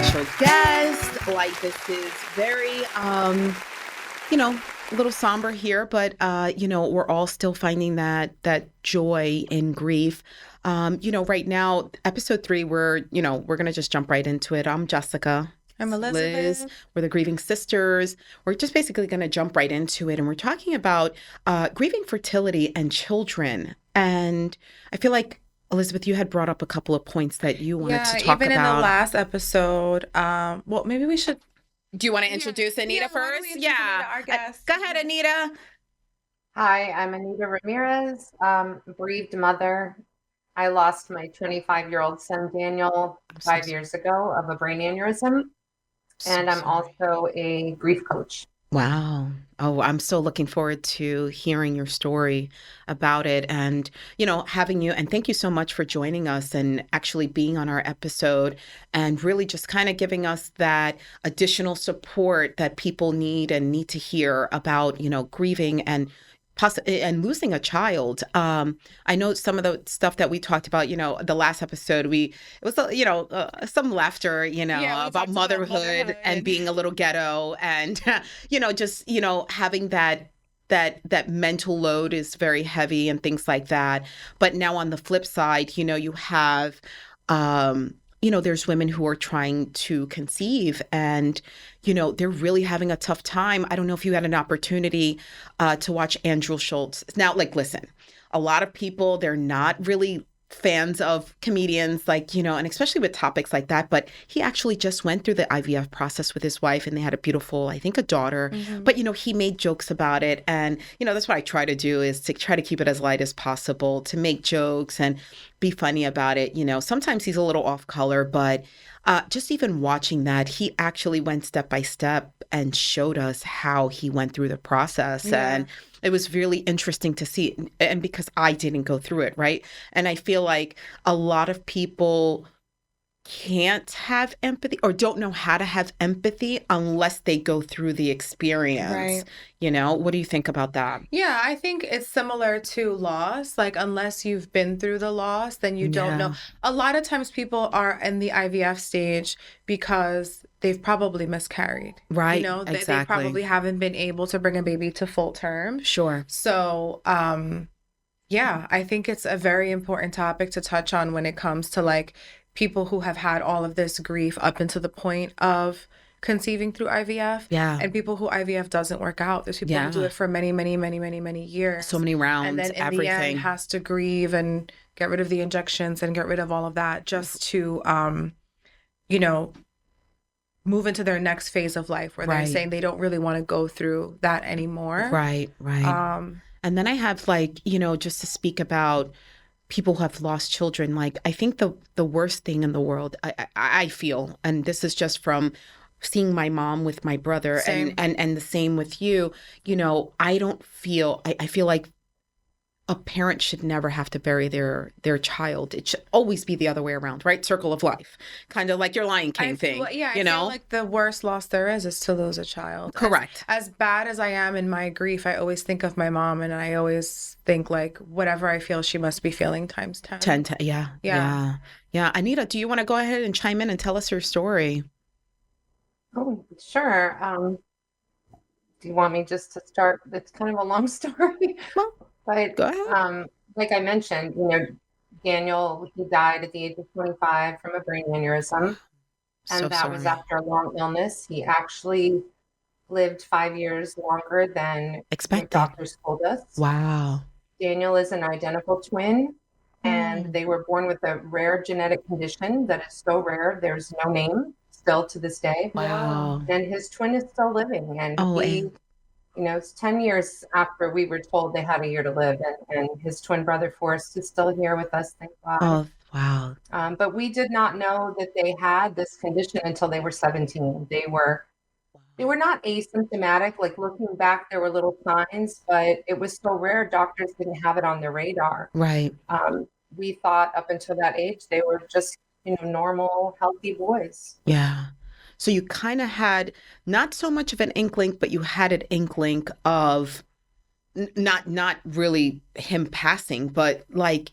special guest. Like this is very, a little somber here, but we're all still finding that joy in grief. Right now, episode 3, we're gonna just jump right into it. I'm Jessica. I'm Liz. Elizabeth. We're the Grieving Sisters. We're just basically going to jump right into it. And we're talking about grieving fertility and children. And I feel like, Elizabeth, you had brought up a couple of points that you wanted to Yeah, talk even in the about. last episode, well, maybe we should. Do you want to introduce Anita Why don't first? we introduce Yeah. Anita, our guest? Go ahead, Anita. Hi, I'm Anita Ramirez, bereaved mother. I lost my 25-year-old son, Daniel, I'm so 5 years ago of a brain aneurysm, and I'm sorry. also a grief coach. Wow. Oh, I'm so looking forward to hearing your story about it and, having you. And thank you so much for joining us and actually being on our episode and really just kind of giving us that additional support that people need and need to hear about, grieving and and losing a child. I know some of the stuff that we talked about, the last episode, it was, some laughter, Yeah, we about talked about motherhood and motherhood. being a little ghetto and, just, having that mental load is very heavy and things like that. But now on the flip side, you have, there's women who are trying to conceive and, they're really having a tough time. I don't know if you had an opportunity to watch Andrew Schultz. Now, listen, a lot of people, they're not really fans of comedians, and especially with topics like that. But he actually just went through the IVF process with his wife and they had a beautiful, I think, a daughter. Mhm. But, he made jokes about it. And, that's what I try to do is to try to keep it as light as possible, to make jokes and be funny about it. Sometimes he's a little off color, but just even watching that, he actually went step by step and showed us how he went through the process. Yeah. And it was really interesting to see. And because I didn't go through it, right? And I feel like a lot of people can't have empathy or don't know how to have empathy unless they go through the experience. Right. What do you think about that? Yeah, I think it's similar to loss. Like, unless you've been through the loss, then you don't know. A lot of times people are in the IVF stage because they've probably miscarried. Right, They exactly. probably haven't been able to bring a baby to full term. Sure. So, yeah, I think it's a very important topic to touch on when it comes to people who have had all of this grief up until the point of conceiving through IVF. Yeah. And people who IVF doesn't work out. There's people who do Yeah. it for many, many, many, many, many years. So many rounds, And then in the everything. end has to grieve and get rid of the injections and get rid of all of that just to, move into their next phase of life where they're Right. saying they don't really want to go through that anymore. Right. And then I have just to speak about people who have lost children. I think the worst thing in the world, I feel, and this is just from seeing my mom with my brother Same. and the same with you, I don't feel, I feel like a parent should never have to bury their child. It should always be the other way around, right? Circle of life, kind of like your Lion King thing. I feel like the worst loss there is to lose a child. Correct. As bad as I am in my grief, I always think of my mom and I always think whatever I feel, she must be feeling times 10. Yeah. Anita, do you want to go ahead and chime in and tell us your story? Oh, sure. Do you want me just to start? It's kind of a long story, Well, but go ahead. like I mentioned, Daniel, he died at the age of 25 from a brain aneurysm. So And that was sorry. after a long illness. He actually lived 5 years longer than Expected. doctors told us. Wow. Daniel is an identical twin, and Mm. they were born with a rare genetic condition that is so rare, there's no name still to this day. Wow. And his twin is still living. And Oh, he, it's 10 years after we were told they had a year to live. And his twin brother, Forrest, is still here with us, thank God. Oh, wow. But we did not know that they had this condition until they were 17. They were not asymptomatic. Like looking back, there were little signs, but it was so rare, doctors didn't have it on their radar. Right. We thought up until that age, they were just, normal, healthy boys. Yeah. So you kind of had not so much of an inkling, but you had an inkling of not really him passing, but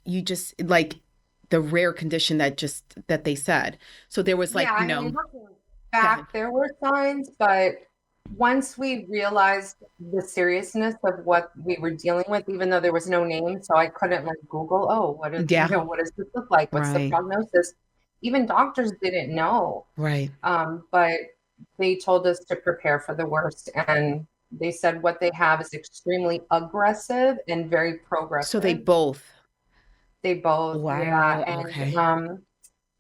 you just the rare condition that they said. So there was like, Yeah, I mean, looking back, there were signs, but once we realized the seriousness of what we were dealing with, even though there was no name, so I couldn't like Google, oh, Yeah. what does this look like? What's the Right. prognosis? Even doctors didn't know. Right. But they told us to prepare for the worst. And they said what they have is extremely aggressive and very So progressive. they both. They both, yeah. Wow. And Okay.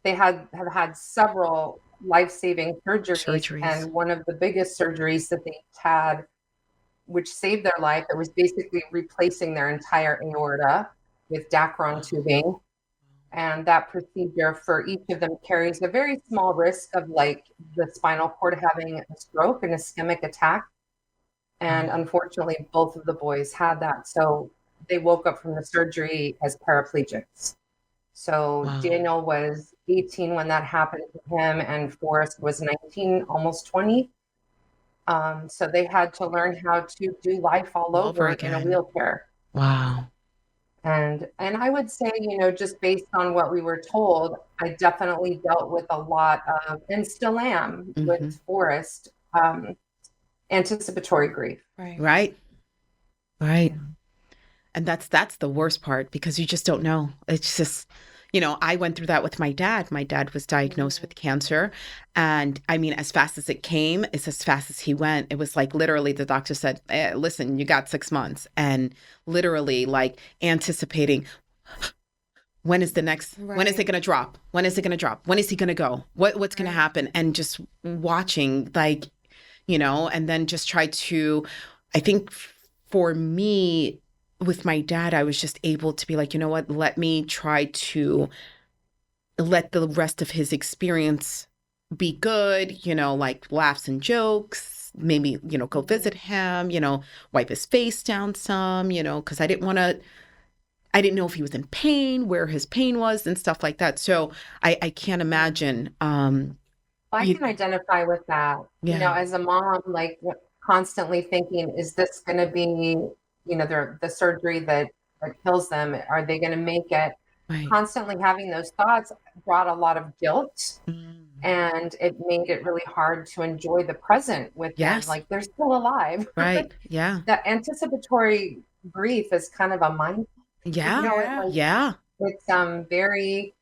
they have had several life-saving surgeries. Surgeries. And one of the biggest surgeries that they had, which saved their life, it was basically replacing their entire aorta with Dacron tubing. And that procedure for each of them carries a very small risk of like the spinal cord having a stroke, an ischemic attack. And unfortunately, both of the boys had that. So they woke up from the surgery as paraplegics. So Wow. Daniel was 18 when that happened to him, and Forrest was 19, almost 20. So they had to learn how to do life all over in a again. wheelchair. Wow. And I would say, just based on what we were told, I definitely dealt with a lot of, and still am with Forrest, anticipatory grief. Right. Right. And that's the worst part, because you just don't know. It's just, I went through that with my dad. My dad was diagnosed with cancer. And I mean, as fast as it came, it's as fast as he went. It was like literally the doctor said, listen, you got 6 months. And literally like anticipating, when is the next, when is it going to drop? When is it going to drop? When is he going to go? What's going to happen? And just watching like, and then just try to, I think for me, with my dad, I was just able to be like, you know what, let me try to let the rest of his experience be good, like laughs and jokes, maybe, go visit him, wipe his face down some, because I didn't know if he was in pain, where his pain was and stuff like that. So I can't imagine. I can identify with that, as a mom, like constantly thinking, is this going to be, the surgery that kills them? Are they going to make it? Right. Constantly having those thoughts brought a lot of guilt, and it made it really hard to enjoy the present with them. Like they're still alive. Right. Yeah. That anticipatory grief is kind of a mind. Yeah. It's very,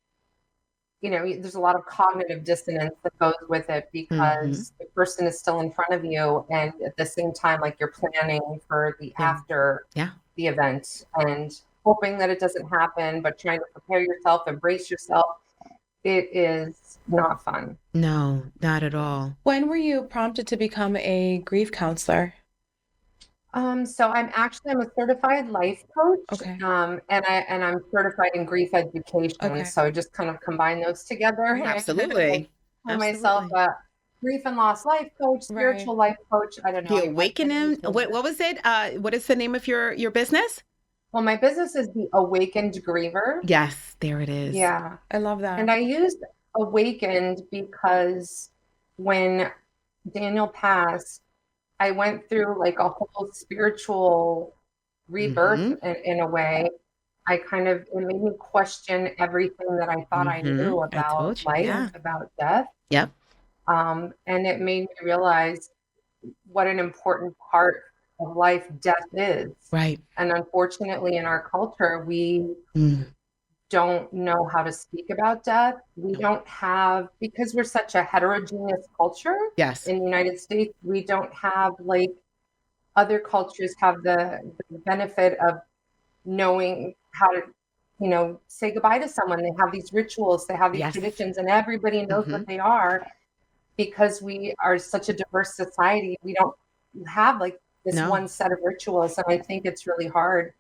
there's a lot of cognitive dissonance that goes with it, because the person is still in front of you, and at the same time, like you're planning for the after the event and hoping that it doesn't happen, but trying to prepare yourself, embrace yourself. It is not fun. No, not at all. When were you prompted to become a grief counselor? So I'm a certified life coach. Okay. And I'm certified in grief education. Okay. So I just kind of combine those together. Absolutely. Call myself a grief and loss life coach, spiritual life coach. I don't know. The Awakening. What was it? What is the name of your business? Well, my business is the Awakened Griever. Yes, there it is. Yeah. I love that. And I used Awakened because when Daniel passed, I went through like a whole spiritual rebirth in a way. It made me question everything that I thought I knew about life, about death. Yep. And it made me realize what an important part of life death is. Right. And unfortunately, in our culture, we don't know how to speak about death. We don't have, because we're such a heterogeneous culture in the United States, we don't have like other cultures have the benefit of knowing how to, say goodbye to someone. They have these rituals, they have these traditions, and everybody knows what they are. Because we are such a diverse society, we don't have like this one set of rituals. And I think it's really hard.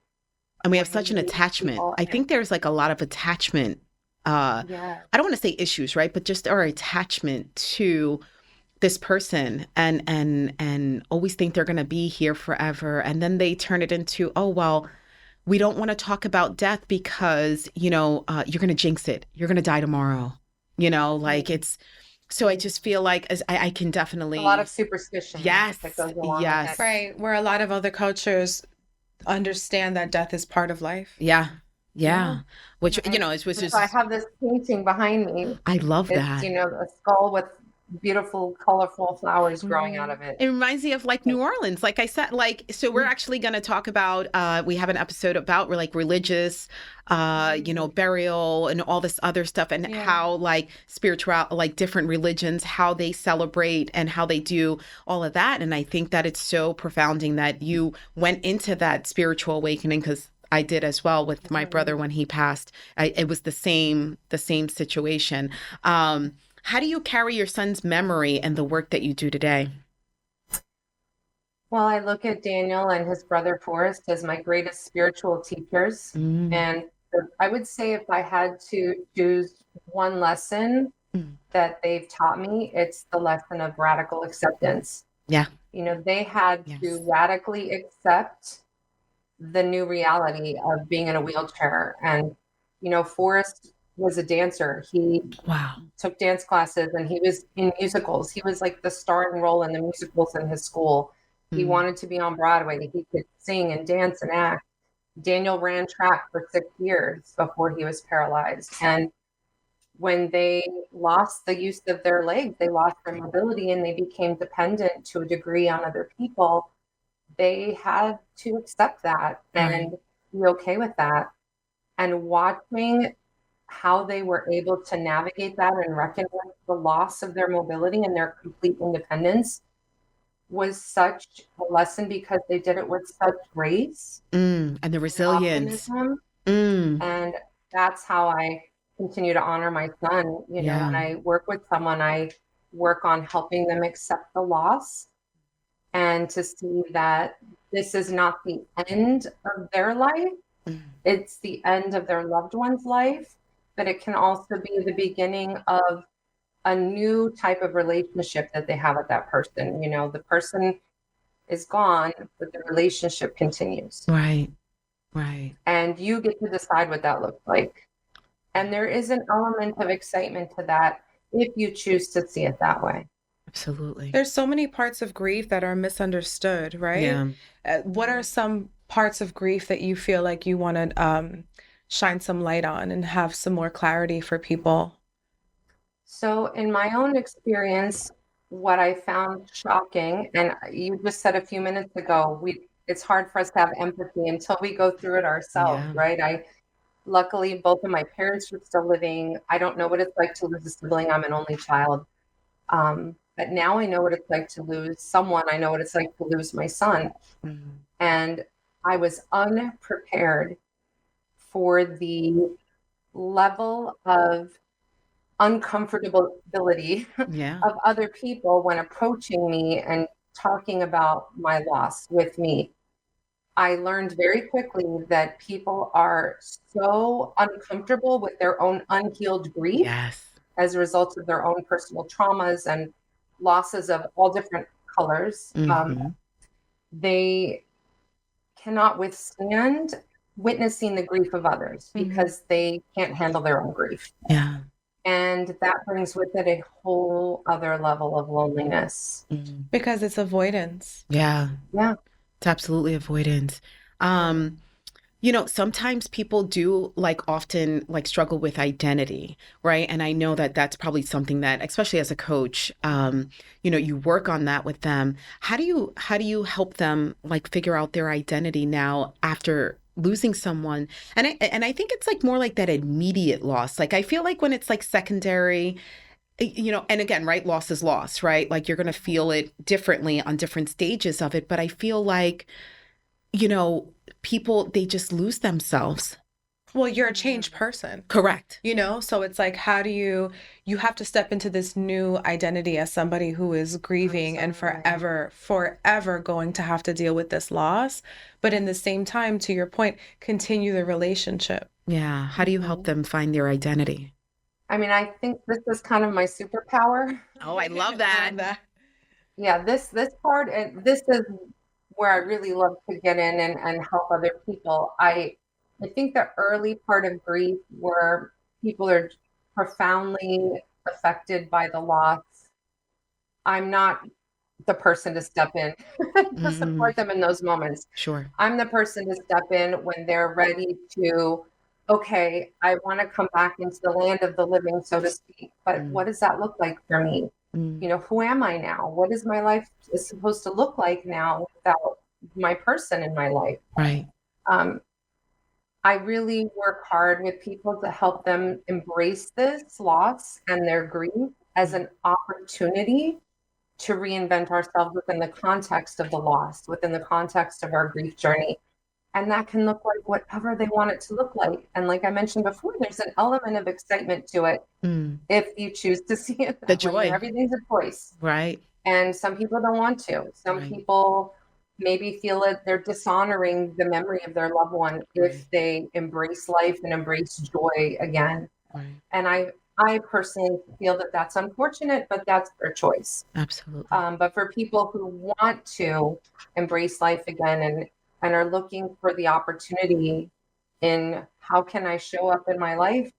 And we have such an attachment. I think there's like a lot of attachment. I don't want to say issues, right? But just our attachment to this person and always think they're going to be here forever. And then they turn it into, oh, well, we don't want to talk about death because, you're going to jinx it. You're going to die tomorrow. Like it's, so I just feel like I can definitely. A lot of superstition. Yes. That goes along Yes. with it. Right. Where a lot of other cultures understand that death is part of life. Yeah. Yeah. Yeah. Which, And it was so I just, have this painting behind me. I love It's, that. a skull with beautiful, colorful flowers growing out of it. It reminds me of like New Orleans. Like I said, like, so we're actually going to talk about, we have an episode about like religious, burial and all this other stuff and Yeah. how like spiritual, like different religions, how they celebrate and how they do all of that. And I think that it's so profounding that you went into that spiritual awakening because I did as well with my brother when he passed. It was the same situation. How do you carry your son's memory and the work that you do today? Well, I look at Daniel and his brother Forrest as my greatest spiritual teachers. Mm, And I would say if I had to choose one lesson mm, that they've taught me, it's the lesson of radical acceptance. yeah. They had to Yes. radically accept the new reality of being in a wheelchair. And, Forrest was a dancer. He Wow. took dance classes and he was in musicals. He was like the starring role in the musicals in his school. He Mm, wanted to be on Broadway. He could sing and dance and act. Daniel ran track for 6 years before he was paralyzed. And when they lost the use of their legs, they lost their mobility and they became dependent to a degree on other people. They had to accept that right. and be okay with that. And watching how they were able to navigate that and reckon with the loss of their mobility and their complete independence was such a lesson because they did it with such grace And the and resilience. optimism. Mm, And that's how I continue to honor my son. When yeah. I work with someone, I work on helping them accept the loss and to see that this is not the end of their life, Mm, it's the end of their loved one's life, but it can also be the beginning of a new type of relationship that they have with that person. The person is gone, but the relationship continues. right. Right. And you get to decide what that looks like. And there is an element of excitement to that if you choose to see it that way. Absolutely. There's so many parts of grief that are misunderstood, right? Yeah. What are some parts of grief that you feel like you want to shine some light on and have some more clarity for people? So, in my own experience, what I found shocking, and you just said a few minutes ago, it's hard for us to have empathy until we go through it ourselves, Yeah. right? Luckily, both of my parents were still living. I don't know what it's like to lose a sibling. I'm an only child. But now I know what it's like to lose someone. I know what it's like to lose my son. Mm, And I was unprepared for the level of uncomfortability yeah. of other people when approaching me and talking about my loss with me. I learned very quickly that people are so uncomfortable with their own unhealed grief Yes. as a result of their own personal traumas and losses of all different colors. Hmm. They cannot withstand witnessing the grief of others Mhm. because they can't handle their own grief. Yeah. And that brings with it a whole other level of loneliness. Mm, Because it's avoidance. yeah. Yeah. It's absolutely avoidance. Um, sometimes people do like often like struggle with identity, right? And I know that that's probably something that, especially as a coach, you work on that with them. How do you help them like figure out their identity now after losing someone? And I think it's like more like that immediate loss. Like I feel like when it's like secondary, and again, right, loss is loss, right? Like you're going to feel it differently on different stages of it. But I feel like, you know, people, they just lose themselves. Well, you're a changed person. Correct. So it's like, how do you have to step into this new identity as somebody who is grieving and Absolutely. forever going to have to deal with this loss, but in the same time, to your point, continue the relationship. Yeah. How do you help them find their identity? I mean, I think this is kind of my superpower. Oh, I love I that. love that. Yeah, this part, and this is where I really love to get in and help other people. I think the early part of grief where people are profoundly affected by the loss, I'm not the person to step in to Mm, support them in those moments. sure. I'm the person to step in when they're ready to okay, I want to come back into the land of the living, so to speak, but Mm. what does that look like for me? Mm. You know, who am I now? What is my life is supposed to look like now without my person in my life? Right. Um, I really work hard with people to help them embrace this loss and their grief as an opportunity to reinvent ourselves within the context of the loss, within the context of our grief journey. And that can look like whatever they want it to look like. And like I mentioned before, there's an element of excitement to it Mm. if you choose to see it The that way. joy. Everything's a choice. Right. And some people don't want to. Some Right. people maybe feel that they're dishonoring the memory of their loved one if Right. they embrace life and embrace joy again. Right. And I personally feel that that's unfortunate, but that's their choice. Absolutely. But for people who want to embrace life again and are looking for the opportunity in how can I show up in my life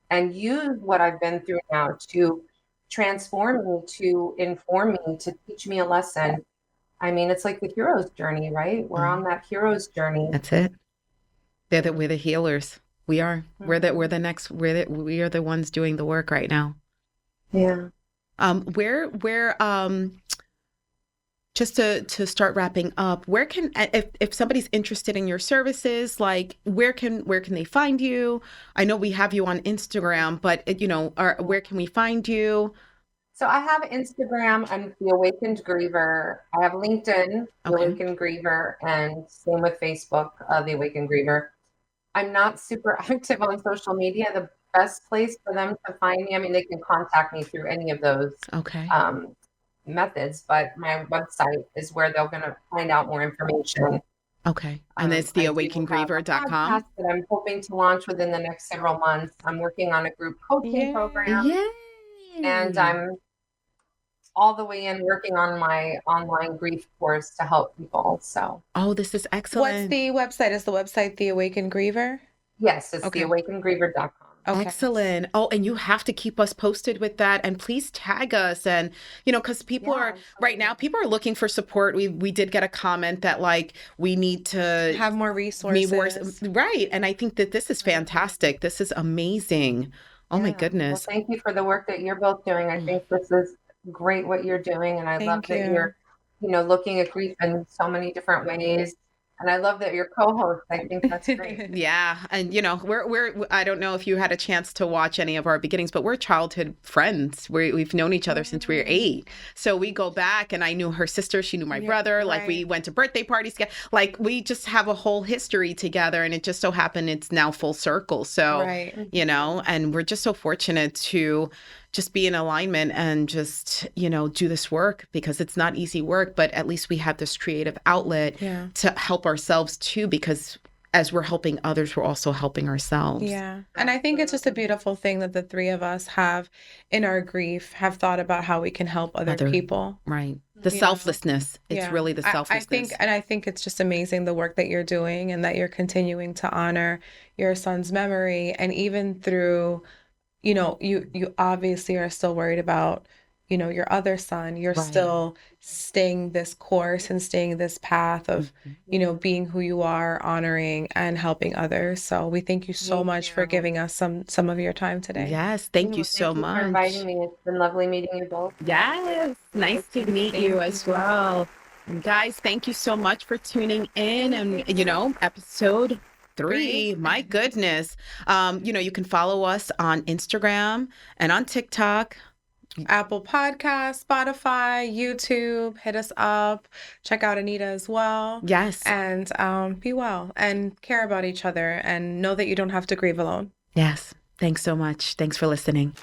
and use what I've been through now to transform me, to inform me, to teach me a lesson. I mean, it's like the hero's journey, right? We're on that hero's journey. That's it. We're the healers. We are. We're the next. We are the ones doing the work right now. Yeah. Where just to start wrapping up, where can, if somebody's interested in your services, like where can they find you? I know we have you on Instagram, but you know, where can we find you? So I have Instagram. I'm the Awakened Griever. I have LinkedIn, the Okay. Awakened Griever, and same with Facebook, the Awakened Griever. I'm not super active on social media. The best place for them to find me, I mean, they can contact me through any of those Okay. methods, but my website is where they're going to find out more information. Okay. And it's I do have a theawakengriever.com. podcast that I'm hoping to launch within the next several months. I'm working on a group coaching program, Yay. and I'm all the way in working on my online grief course to help people. So, Oh, this is What's excellent. the website? Is the website The Awakened Griever? yes, it's Okay. theawakenedgriever.com. Okay. Excellent. Oh, and you have to keep us posted with that, and please tag us. And you know, because people Yeah, are right now, people are looking for support. We did get a comment that like we need to Have more resources. right. And I think that this is fantastic. This is amazing. Oh my Yeah. Well, goodness. thank you for the work that you're both doing. I think this is great what you're doing, and I love Thank that you. you're, looking at grief in so many different ways. And I love that you're co-host. I think that's great. Yeah, and you know, we're I don't know if you had a chance to watch any of our beginnings, but we're childhood friends. We've known each other since we were 8. So we go back, and I knew her sister, she knew my brother, like we right. went to birthday parties together. Like we just have a whole history together, and it just so happened it's now full circle. So, Right. you know, and we're just so fortunate to just be in alignment and just, you know, do this work because it's not easy work, but at least we have this creative outlet Yeah. to help ourselves too, because as we're helping others, we're also helping ourselves. Yeah. And I think it's just a beautiful thing that the three of us have in our grief have thought about how we can help other people. Right. The You know? selflessness. It's Yeah. really the selflessness. I think it's just amazing the work that you're doing and that you're continuing to honor your son's memory. And even through, you obviously are still worried about, your other son. You're Right. still staying this course and staying this path of, being who you are, honoring and helping others. So we thank you so Thank much for you. giving us some of your time today. Yes. Thank you Well, so thank you much. for inviting me. It's been lovely meeting you both. Yes. Nice to meet you as well. And guys, thank you so much for tuning in. And, you know, episode 3, my goodness. You can follow us on Instagram and on TikTok. Apple Podcasts, Spotify, YouTube, hit us up. Check out Anita as well. Yes. And be well and care about each other and know that you don't have to grieve alone. Yes. Thanks so much. Thanks for listening.